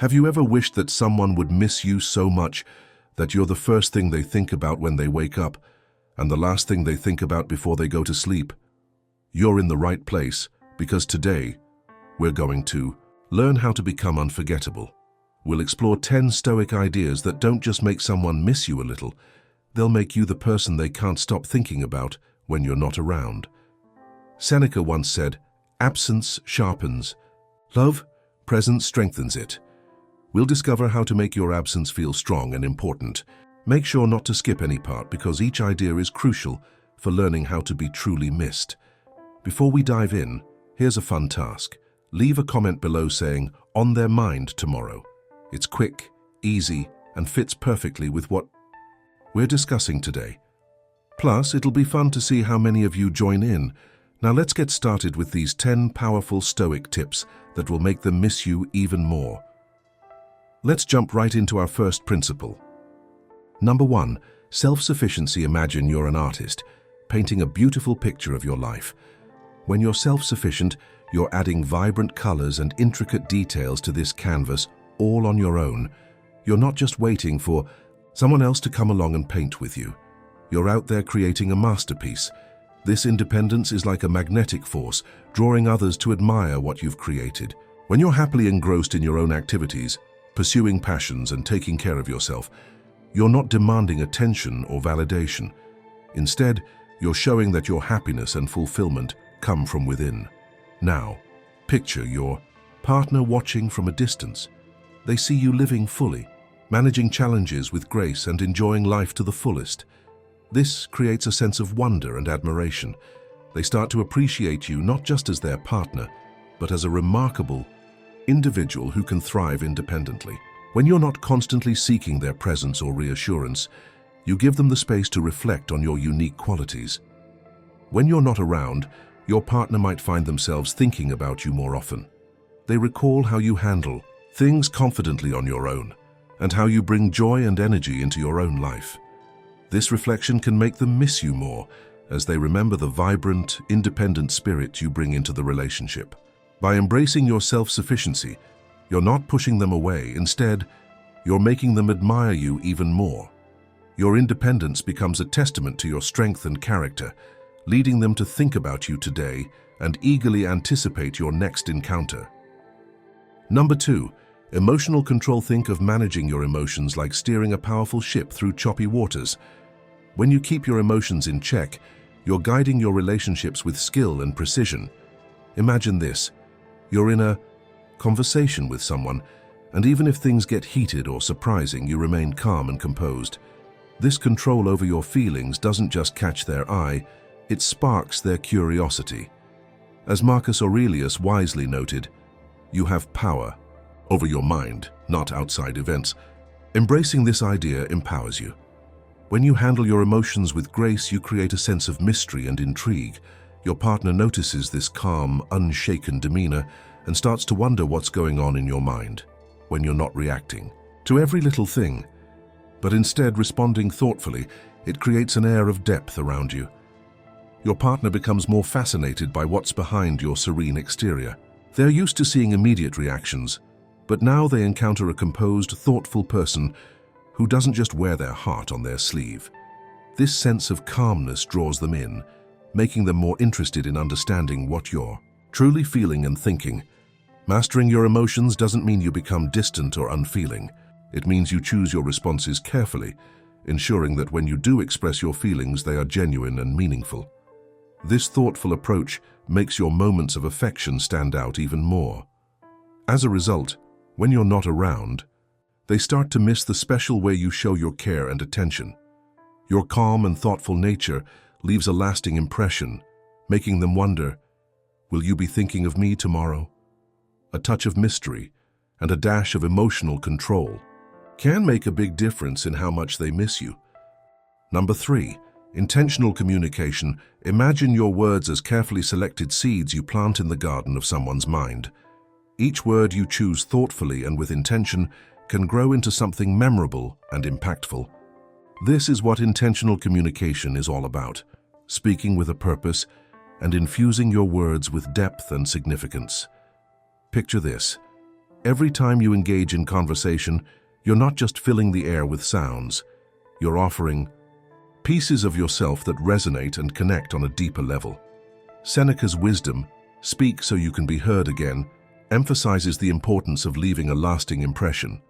Have you ever wished that someone would miss you so much that you're the first thing they think about when they wake up and the last thing they think about before they go to sleep? You're in the right place, because today we're going to learn how to become unforgettable. We'll explore 10 Stoic ideas that don't just make someone miss you a little, they'll make you the person they can't stop thinking about when you're not around. Seneca once said, "Absence sharpens. Love, presence strengthens it." We'll discover how to make your absence feel strong and important. Make sure not to skip any part because each idea is crucial for learning how to be truly missed. Before we dive in, here's a fun task. Leave a comment below saying, "On their mind tomorrow." It's quick, easy, and fits perfectly with what we're discussing today. Plus, it'll be fun to see how many of you join in. Now let's get started with these 10 powerful Stoic tips that will make them miss you even more. Let's jump right into our first principle. Number 1, self-sufficiency. Imagine you're an artist, painting a beautiful picture of your life. When you're self-sufficient, you're adding vibrant colors and intricate details to this canvas all on your own. You're not just waiting for someone else to come along and paint with you. You're out there creating a masterpiece. This independence is like a magnetic force, drawing others to admire what you've created. When you're happily engrossed in your own activities, pursuing passions and taking care of yourself, you're not demanding attention or validation. Instead, you're showing that your happiness and fulfillment come from within. Now, picture your partner watching from a distance. They see you living fully, managing challenges with grace and enjoying life to the fullest. This creates a sense of wonder and admiration. They start to appreciate you not just as their partner, but as a remarkable individual who can thrive independently. When you're not constantly seeking their presence or reassurance, you give them the space to reflect on your unique qualities. When you're not around, your partner might find themselves thinking about you more often. They recall how you handle things confidently on your own, and how you bring joy and energy into your own life. This reflection can make them miss you more, as they remember the vibrant, independent spirit you bring into the relationship. By embracing your self-sufficiency, you're not pushing them away. Instead, you're making them admire you even more. Your independence becomes a testament to your strength and character, leading them to think about you today and eagerly anticipate your next encounter. Number 2, emotional control. Think of managing your emotions like steering a powerful ship through choppy waters. When you keep your emotions in check, you're guiding your relationships with skill and precision. Imagine this. You're in a conversation with someone, and even if things get heated or surprising, you remain calm and composed. This control over your feelings doesn't just catch their eye, it sparks their curiosity. As Marcus Aurelius wisely noted, you have power over your mind, not outside events. Embracing this idea empowers you. When you handle your emotions with grace, you create a sense of mystery and intrigue. Your partner notices this calm, unshaken demeanor and starts to wonder what's going on in your mind when you're not reacting to every little thing, but instead responding thoughtfully. It creates an air of depth around you. Your partner becomes more fascinated by what's behind your serene exterior. They're used to seeing immediate reactions, but now they encounter a composed, thoughtful person who doesn't just wear their heart on their sleeve. This sense of calmness draws them in, making them more interested in understanding what you're truly feeling and thinking. Mastering your emotions doesn't mean you become distant or unfeeling. It means you choose your responses carefully, ensuring that when you do express your feelings, they are genuine and meaningful. This thoughtful approach makes your moments of affection stand out even more. As a result, when you're not around, they start to miss the special way you show your care and attention. Your calm and thoughtful nature leaves a lasting impression, making them wonder, will you be thinking of me tomorrow? A touch of mystery and a dash of emotional control can make a big difference in how much they miss you. Number 3, intentional communication. Imagine your words as carefully selected seeds you plant in the garden of someone's mind. Each word you choose thoughtfully and with intention can grow into something memorable and impactful. This is what intentional communication is all about, speaking with a purpose and infusing your words with depth and significance. Picture this. Every time you engage in conversation, you're not just filling the air with sounds. You're offering pieces of yourself that resonate and connect on a deeper level. Seneca's wisdom, "Speak so you can be heard again," emphasizes the importance of leaving a lasting impression.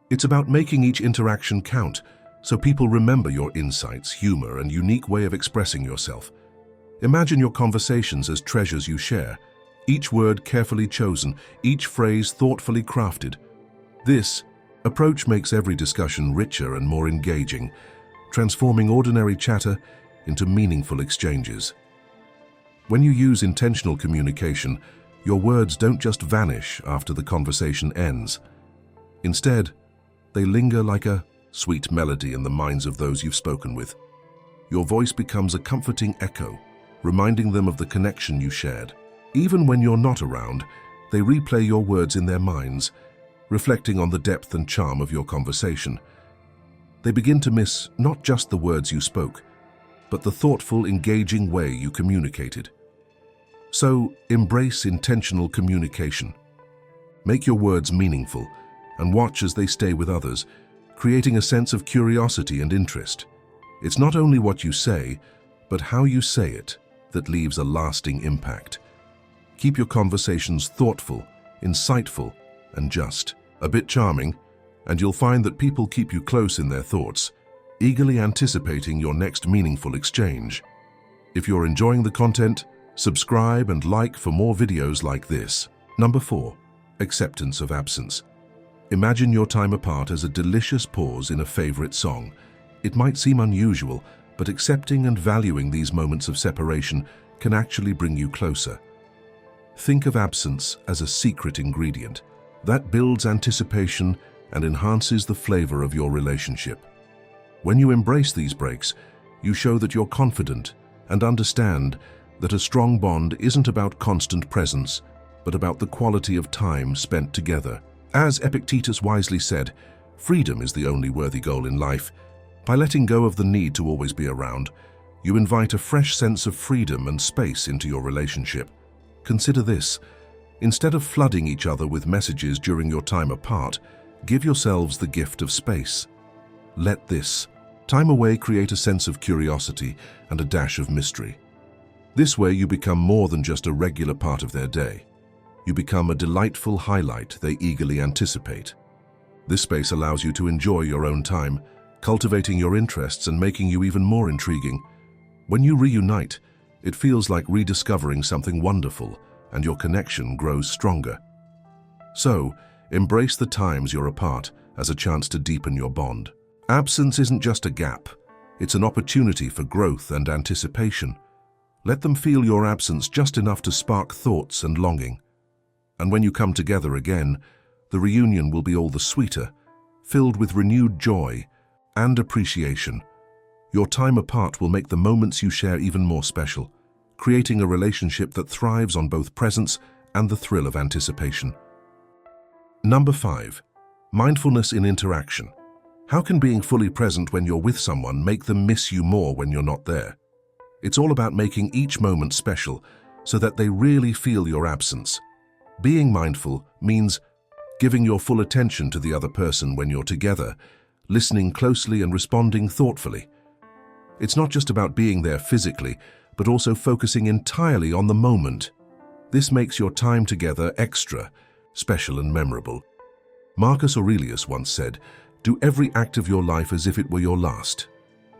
It's about making each interaction count, so people remember your insights, humor, and unique way of expressing yourself. Imagine your conversations as treasures you share, each word carefully chosen, each phrase thoughtfully crafted. This approach makes every discussion richer and more engaging, transforming ordinary chatter into meaningful exchanges. When you use intentional communication, your words don't just vanish after the conversation ends. Instead, they linger like a sweet melody in the minds of those you've spoken with. Your voice becomes a comforting echo, reminding them of the connection you shared. Even when you're not around, they replay your words in their minds, reflecting on the depth and charm of your conversation. They begin to miss not just the words you spoke, but the thoughtful, engaging way you communicated. So, embrace intentional communication. Make your words meaningful and watch as they stay with others, creating a sense of curiosity and interest. It's not only what you say, but how you say it that leaves a lasting impact. Keep your conversations thoughtful, insightful, and just a bit charming, and you'll find that people keep you close in their thoughts, eagerly anticipating your next meaningful exchange. If you're enjoying the content, subscribe and like for more videos like this. Number 4. Acceptance of absence. Imagine your time apart as a delicious pause in a favorite song. It might seem unusual, but accepting and valuing these moments of separation can actually bring you closer. Think of absence as a secret ingredient that builds anticipation and enhances the flavor of your relationship. When you embrace these breaks, you show that you're confident and understand that a strong bond isn't about constant presence, but about the quality of time spent together. As Epictetus wisely said, freedom is the only worthy goal in life. By letting go of the need to always be around, you invite a fresh sense of freedom and space into your relationship. Consider this. Instead of flooding each other with messages during your time apart, give yourselves the gift of space. Let this time away create a sense of curiosity and a dash of mystery. This way you become more than just a regular part of their day. You become a delightful highlight they eagerly anticipate. This space allows you to enjoy your own time, cultivating your interests and making you even more intriguing. When you reunite, it feels like rediscovering something wonderful, and your connection grows stronger. So, embrace the times you're apart as a chance to deepen your bond. Absence isn't just a gap, it's an opportunity for growth and anticipation. Let them feel your absence just enough to spark thoughts and longing. And when you come together again, the reunion will be all the sweeter, filled with renewed joy and appreciation. Your time apart will make the moments you share even more special, creating a relationship that thrives on both presence and the thrill of anticipation. Number 5. Mindfulness in interaction. How can being fully present when you're with someone make them miss you more when you're not there? It's all about making each moment special so that they really feel your absence. Being mindful means giving your full attention to the other person when you're together, listening closely and responding thoughtfully. It's not just about being there physically, but also focusing entirely on the moment. This makes your time together extra, special and memorable. Marcus Aurelius once said, "Do every act of your life as if it were your last."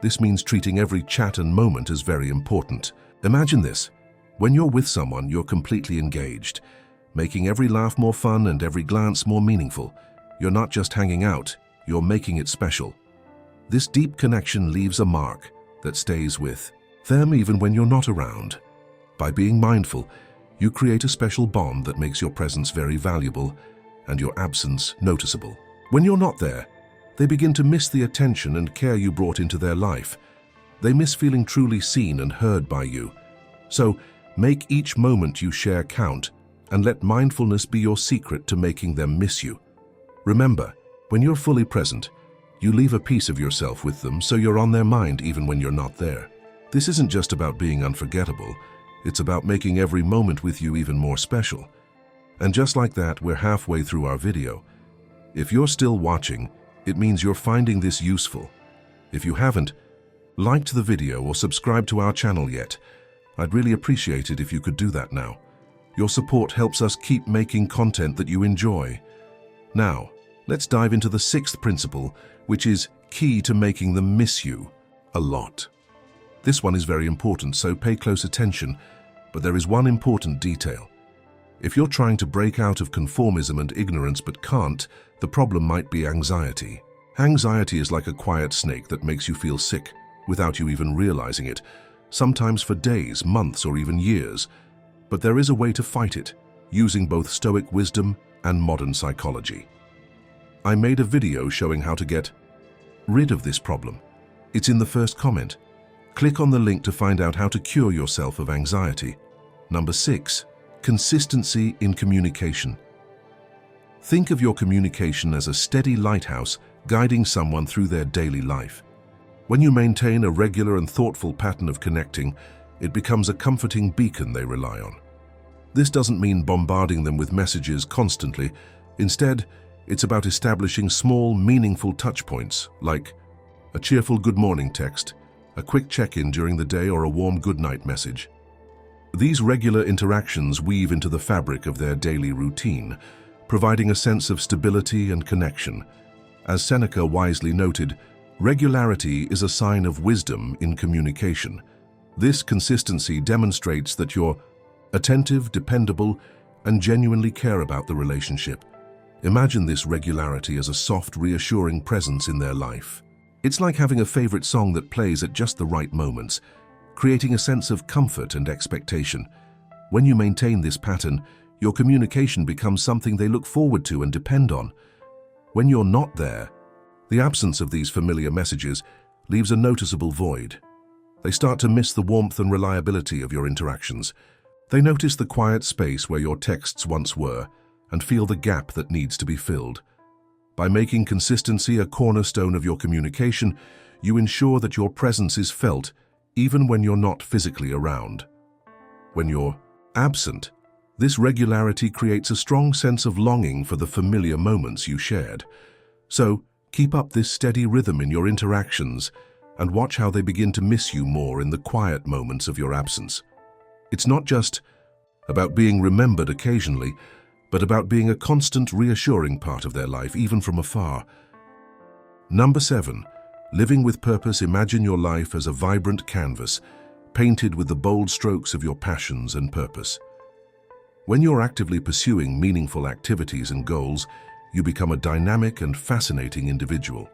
This means treating every chat and moment as very important. Imagine this. When you're with someone, you're completely engaged, making every laugh more fun and every glance more meaningful. You're not just hanging out, you're making it special. This deep connection leaves a mark that stays with them even when you're not around. By being mindful, you create a special bond that makes your presence very valuable and your absence noticeable. When you're not there, they begin to miss the attention and care you brought into their life. They miss feeling truly seen and heard by you. So, make each moment you share count and let mindfulness be your secret to making them miss you. Remember, when you're fully present, you leave a piece of yourself with them so you're on their mind even when you're not there. This isn't just about being unforgettable, it's about making every moment with you even more special. And just like that, we're halfway through our video. If you're still watching, it means you're finding this useful. If you haven't liked the video or subscribed to our channel yet, I'd really appreciate it if you could do that now. Your support helps us keep making content that you enjoy. Now, let's dive into the sixth principle, which is key to making them miss you a lot. This one is very important, so pay close attention, but there is one important detail. If you're trying to break out of conformism and ignorance but can't, the problem might be anxiety. Anxiety is like a quiet snake that makes you feel sick without you even realizing it, sometimes for days, months, or even years. But there is a way to fight it, using both Stoic wisdom and modern psychology. I made a video showing how to get rid of this problem. It's in the first comment. Click on the link to find out how to cure yourself of anxiety. Number 6. Consistency in communication. Think of your communication as a steady lighthouse guiding someone through their daily life. When you maintain a regular and thoughtful pattern of connecting, it becomes a comforting beacon they rely on. This doesn't mean bombarding them with messages constantly. Instead, it's about establishing small, meaningful touchpoints, like a cheerful good morning text, a quick check-in during the day, or a warm good night message. These regular interactions weave into the fabric of their daily routine, providing a sense of stability and connection. As Seneca wisely noted, regularity is a sign of wisdom in communication. This consistency demonstrates that you're attentive, dependable, and genuinely care about the relationship. Imagine this regularity as a soft, reassuring presence in their life. It's like having a favorite song that plays at just the right moments, creating a sense of comfort and expectation. When you maintain this pattern, your communication becomes something they look forward to and depend on. When you're not there, the absence of these familiar messages leaves a noticeable void. They start to miss the warmth and reliability of your interactions. They notice the quiet space where your texts once were and feel the gap that needs to be filled. By making consistency a cornerstone of your communication, you ensure that your presence is felt even when you're not physically around. When you're absent, this regularity creates a strong sense of longing for the familiar moments you shared. So, keep up this steady rhythm in your interactions and watch how they begin to miss you more in the quiet moments of your absence. It's not just about being remembered occasionally, but about being a constant, reassuring part of their life, even from afar. Number 7. Living with purpose. Imagine your life as a vibrant canvas, painted with the bold strokes of your passions and purpose. When you're actively pursuing meaningful activities and goals, you become a dynamic and fascinating individual.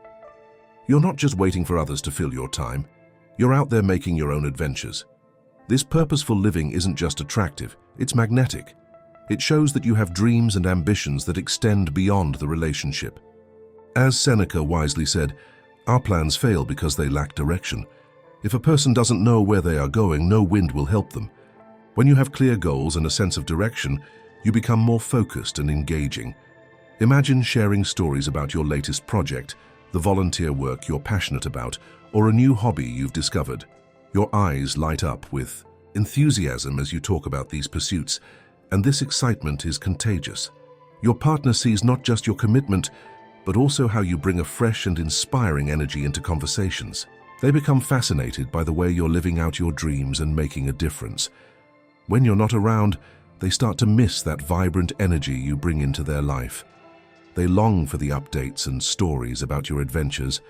You're not just waiting for others to fill your time. You're out there making your own adventures. This purposeful living isn't just attractive, it's magnetic. It shows that you have dreams and ambitions that extend beyond the relationship. As Seneca wisely said, our plans fail because they lack direction. If a person doesn't know where they are going, no wind will help them. When you have clear goals and a sense of direction, you become more focused and engaging. Imagine sharing stories about your latest project, the volunteer work you're passionate about, or a new hobby you've discovered. Your eyes light up with enthusiasm as you talk about these pursuits, and this excitement is contagious. Your partner sees not just your commitment, but also how you bring a fresh and inspiring energy into conversations. They become fascinated by the way you're living out your dreams and making a difference. When you're not around, they start to miss that vibrant energy you bring into their life. They long for the updates and stories about your adventures,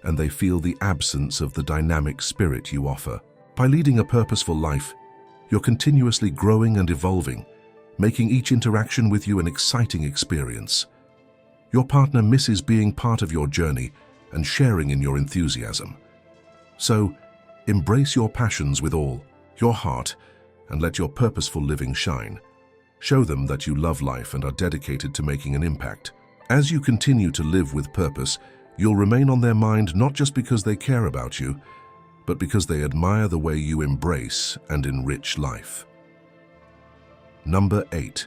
and they feel the absence of the dynamic spirit you offer. By leading a purposeful life, you're continuously growing and evolving, making each interaction with you an exciting experience. Your partner misses being part of your journey and sharing in your enthusiasm. So, embrace your passions with all your heart and let your purposeful living shine. Show them that you love life and are dedicated to making an impact. As you continue to live with purpose, you'll remain on their mind not just because they care about you, but because they admire the way you embrace and enrich life. Number 8.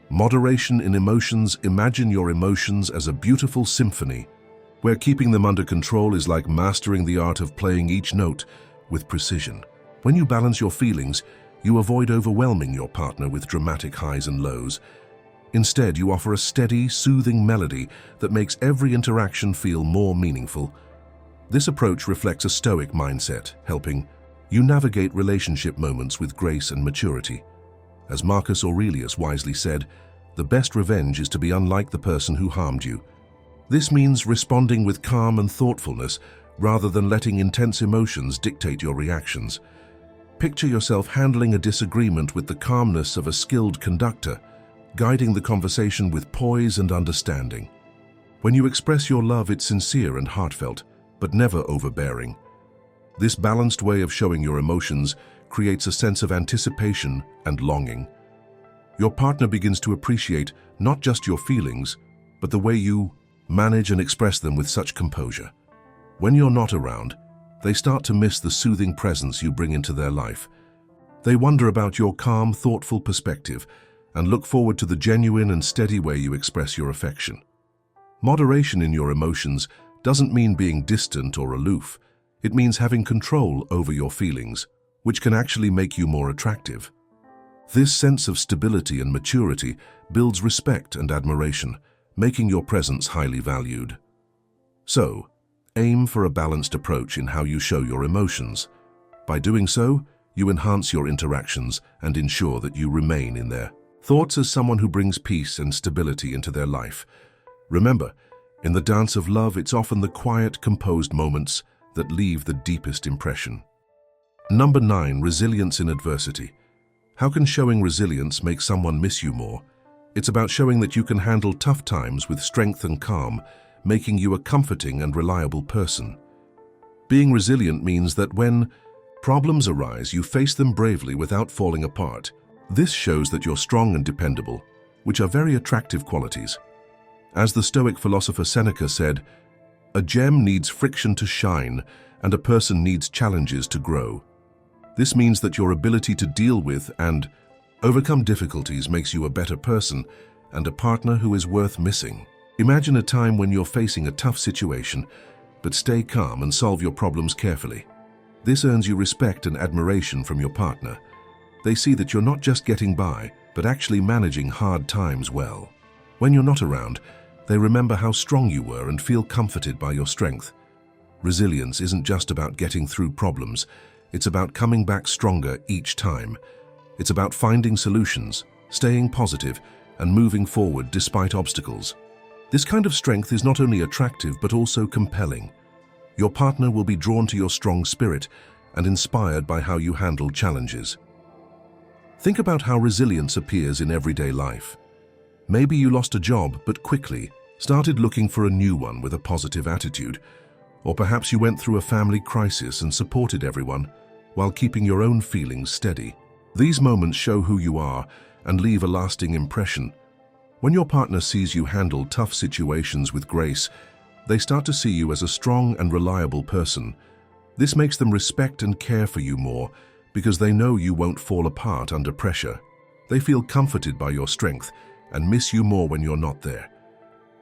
Moderation in emotions. Imagine your emotions as a beautiful symphony, where keeping them under control is like mastering the art of playing each note with precision. When you balance your feelings, you avoid overwhelming your partner with dramatic highs and lows. Instead, you offer a steady, soothing melody that makes every interaction feel more meaningful. This approach reflects a Stoic mindset, helping you navigate relationship moments with grace and maturity. As Marcus Aurelius wisely said, the best revenge is to be unlike the person who harmed you. This means responding with calm and thoughtfulness rather than letting intense emotions dictate your reactions. Picture yourself handling a disagreement with the calmness of a skilled conductor, guiding the conversation with poise and understanding. When you express your love, it's sincere and heartfelt, but never overbearing. This balanced way of showing your emotions creates a sense of anticipation and longing. Your partner begins to appreciate not just your feelings, but the way you manage and express them with such composure. When you're not around, they start to miss the soothing presence you bring into their life. They wonder about your calm, thoughtful perspective and look forward to the genuine and steady way you express your affection. Moderation in your emotions doesn't mean being distant or aloof. It means having control over your feelings, which can actually make you more attractive. This sense of stability and maturity builds respect and admiration, making your presence highly valued. So, aim for a balanced approach in how you show your emotions. By doing so, you enhance your interactions and ensure that you remain in their thoughts as someone who brings peace and stability into their life. Remember, in the dance of love, it's often the quiet, composed moments that leave the deepest impression. Number 9, resilience in adversity. How can showing resilience make someone miss you more? It's about showing that you can handle tough times with strength and calm, making you a comforting and reliable person. Being resilient means that when problems arise, you face them bravely without falling apart. This shows that you're strong and dependable, which are very attractive qualities. As the Stoic philosopher Seneca said, "A gem needs friction to shine, and a person needs challenges to grow." This means that your ability to deal with and overcome difficulties makes you a better person and a partner who is worth missing. Imagine a time when you're facing a tough situation, but stay calm and solve your problems carefully. This earns you respect and admiration from your partner. They see that you're not just getting by, but actually managing hard times well. When you're not around, they remember how strong you were and feel comforted by your strength. Resilience isn't just about getting through problems. It's about coming back stronger each time. It's about finding solutions, staying positive, and moving forward despite obstacles. This kind of strength is not only attractive but also compelling. Your partner will be drawn to your strong spirit and inspired by how you handle challenges. Think about how resilience appears in everyday life. Maybe you lost a job but quickly started looking for a new one with a positive attitude. Or perhaps you went through a family crisis and supported everyone while keeping your own feelings steady. These moments show who you are and leave a lasting impression. When your partner sees you handle tough situations with grace, they start to see you as a strong and reliable person. This makes them respect and care for you more because they know you won't fall apart under pressure. They feel comforted by your strength and miss you more when you're not there.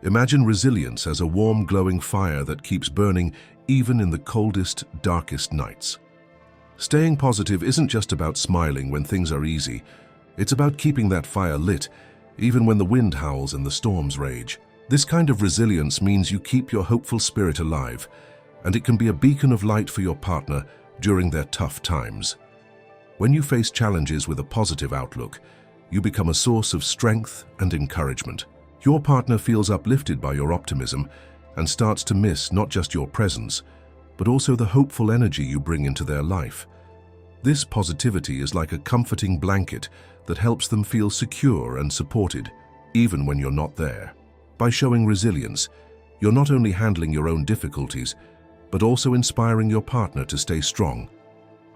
Imagine resilience as a warm, glowing fire that keeps burning even in the coldest, darkest nights. Staying positive isn't just about smiling when things are easy. It's about keeping that fire lit, even when the wind howls and the storms rage. This kind of resilience means you keep your hopeful spirit alive, and it can be a beacon of light for your partner during their tough times. When you face challenges with a positive outlook, you become a source of strength and encouragement. Your partner feels uplifted by your optimism and starts to miss not just your presence, but also the hopeful energy you bring into their life. This positivity is like a comforting blanket that helps them feel secure and supported, even when you're not there. By showing resilience, you're not only handling your own difficulties, but also inspiring your partner to stay strong.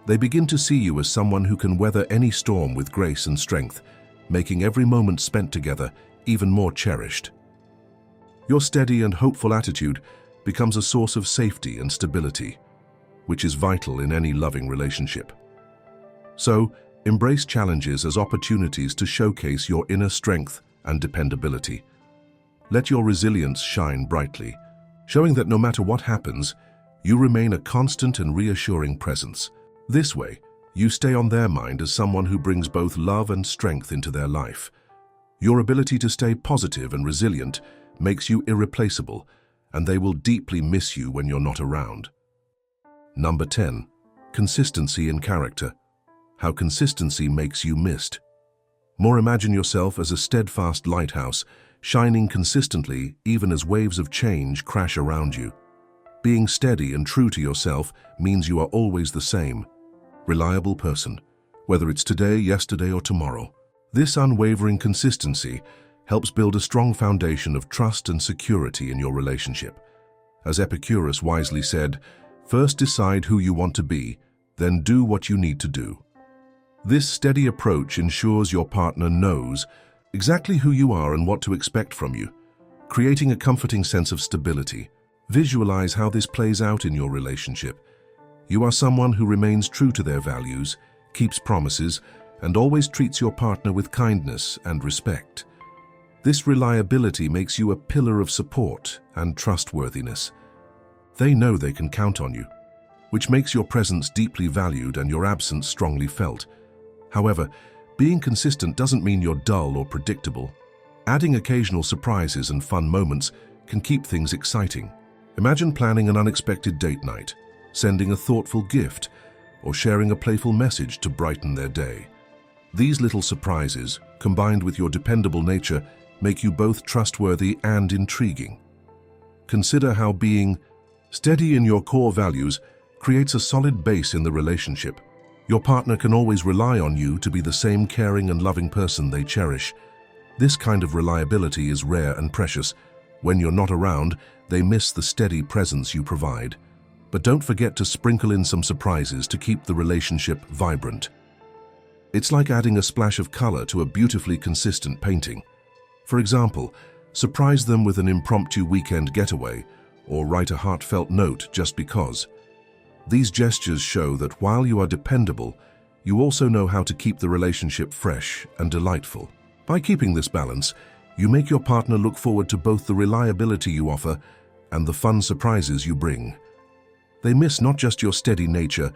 They begin to see you as someone who can weather any storm with grace and strength, making every moment spent together even more cherished. Your steady and hopeful attitude becomes a source of safety and stability, which is vital in any loving relationship. So, embrace challenges as opportunities to showcase your inner strength and dependability. Let your resilience shine brightly, showing that no matter what happens, you remain a constant and reassuring presence. This way, you stay on their mind as someone who brings both love and strength into their life. Your ability to stay positive and resilient makes you irreplaceable, and they will deeply miss you when you're not around. Number 10. Consistency in character. How consistency makes you missed. More, imagine yourself as a steadfast lighthouse, shining consistently even as waves of change crash around you. Being steady and true to yourself means you are always the same, reliable person, whether it's today, yesterday, or tomorrow. This unwavering consistency helps build a strong foundation of trust and security in your relationship. As Epicurus wisely said, "First decide who you want to be, then do what you need to do." This steady approach ensures your partner knows exactly who you are and what to expect from you, creating a comforting sense of stability. Visualize how this plays out in your relationship. You are someone who remains true to their values, keeps promises, and always treats your partner with kindness and respect. This reliability makes you a pillar of support and trustworthiness. They know they can count on you, which makes your presence deeply valued and your absence strongly felt. However, being consistent doesn't mean you're dull or predictable. Adding occasional surprises and fun moments can keep things exciting. Imagine planning an unexpected date night, sending a thoughtful gift, or sharing a playful message to brighten their day. These little surprises, combined with your dependable nature, make you both trustworthy and intriguing. Consider how being steady in your core values creates a solid base in the relationship. Your partner can always rely on you to be the same caring and loving person they cherish. This kind of reliability is rare and precious. When you're not around, they miss the steady presence you provide. But don't forget to sprinkle in some surprises to keep the relationship vibrant. It's like adding a splash of color to a beautifully consistent painting. For example, surprise them with an impromptu weekend getaway, or write a heartfelt note just because. These gestures show that while you are dependable, you also know how to keep the relationship fresh and delightful. By keeping this balance, you make your partner look forward to both the reliability you offer and the fun surprises you bring. They miss not just your steady nature,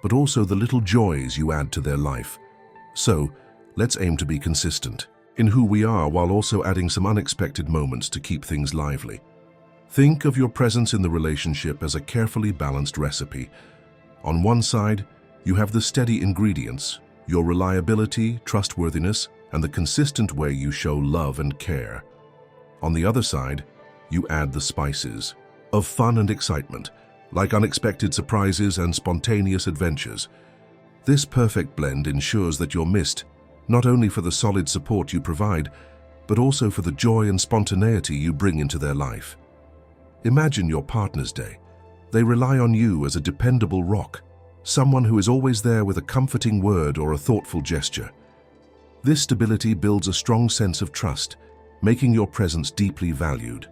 but also the little joys you add to their life. So, let's aim to be consistent in who we are while also adding some unexpected moments to keep things lively. Think of your presence in the relationship as a carefully balanced recipe. On one side, you have the steady ingredients, your reliability, trustworthiness, and the consistent way you show love and care. On the other side, you add the spices of fun and excitement, like unexpected surprises and spontaneous adventures. This perfect blend ensures that you're missed, not only for the solid support you provide, but also for the joy and spontaneity you bring into their life. Imagine your partner's day. They rely on you as a dependable rock, someone who is always there with a comforting word or a thoughtful gesture. This stability builds a strong sense of trust, making your presence deeply valued.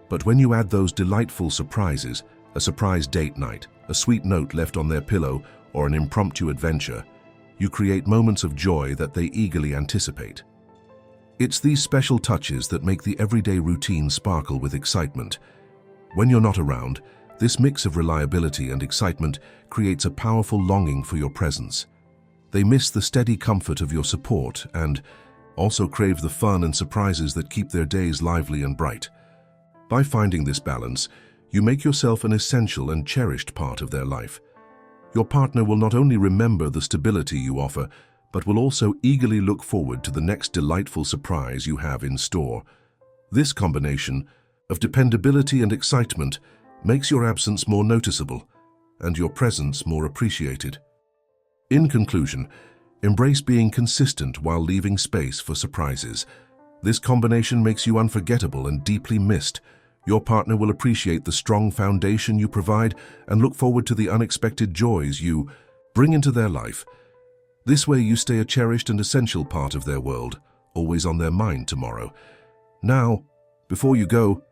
But when you add those delightful surprises, a surprise date night, a sweet note left on their pillow, or an impromptu adventure, you create moments of joy that they eagerly anticipate. It's these special touches that make the everyday routine sparkle with excitement. When you're not around, this mix of reliability and excitement creates a powerful longing for your presence. They miss the steady comfort of your support and also crave the fun and surprises that keep their days lively and bright. By finding this balance, you make yourself an essential and cherished part of their life. Your partner will not only remember the stability you offer, but will also eagerly look forward to the next delightful surprise you have in store. This combination of dependability and excitement makes your absence more noticeable and your presence more appreciated. In conclusion, embrace being consistent while leaving space for surprises. This combination makes you unforgettable and deeply missed. Your partner will appreciate the strong foundation you provide and look forward to the unexpected joys you bring into their life. This way you stay a cherished and essential part of their world, always on their mind tomorrow. Now, before you go,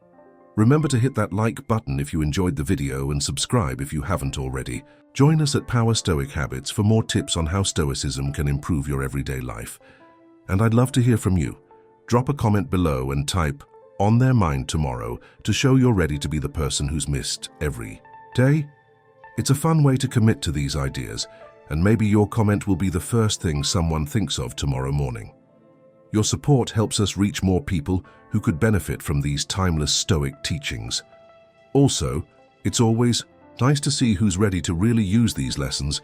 remember to hit that like button if you enjoyed the video and subscribe if you haven't already. Join us at Power Stoic Habits for more tips on how Stoicism can improve your everyday life. And I'd love to hear from you. Drop a comment below and type "on their mind tomorrow" to show you're ready to be the person who's missed every day. It's a fun way to commit to these ideas, and maybe your comment will be the first thing someone thinks of tomorrow morning. Your support helps us reach more people who could benefit from these timeless Stoic teachings. Also, it's always nice to see who's ready to really use these lessons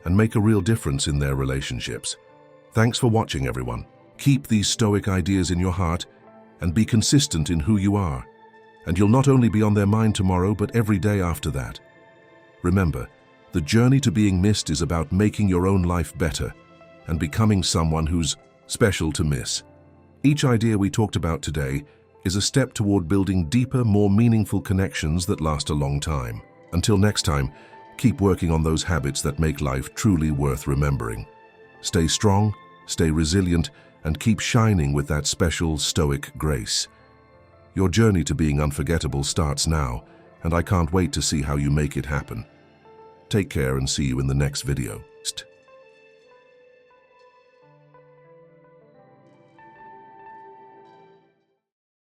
and make a real difference in their relationships. Thanks for watching, everyone. Keep these Stoic ideas in your heart and be consistent in who you are. And you'll not only be on their mind tomorrow, but every day after that. Remember, the journey to being missed is about making your own life better and becoming someone who's special to miss. Each idea we talked about today is a step toward building deeper, more meaningful connections that last a long time. Until next time, keep working on those habits that make life truly worth remembering. Stay strong, stay resilient, and keep shining with that special Stoic grace. Your journey to being unforgettable starts now, and I can't wait to see how you make it happen. Take care and see you in the next video.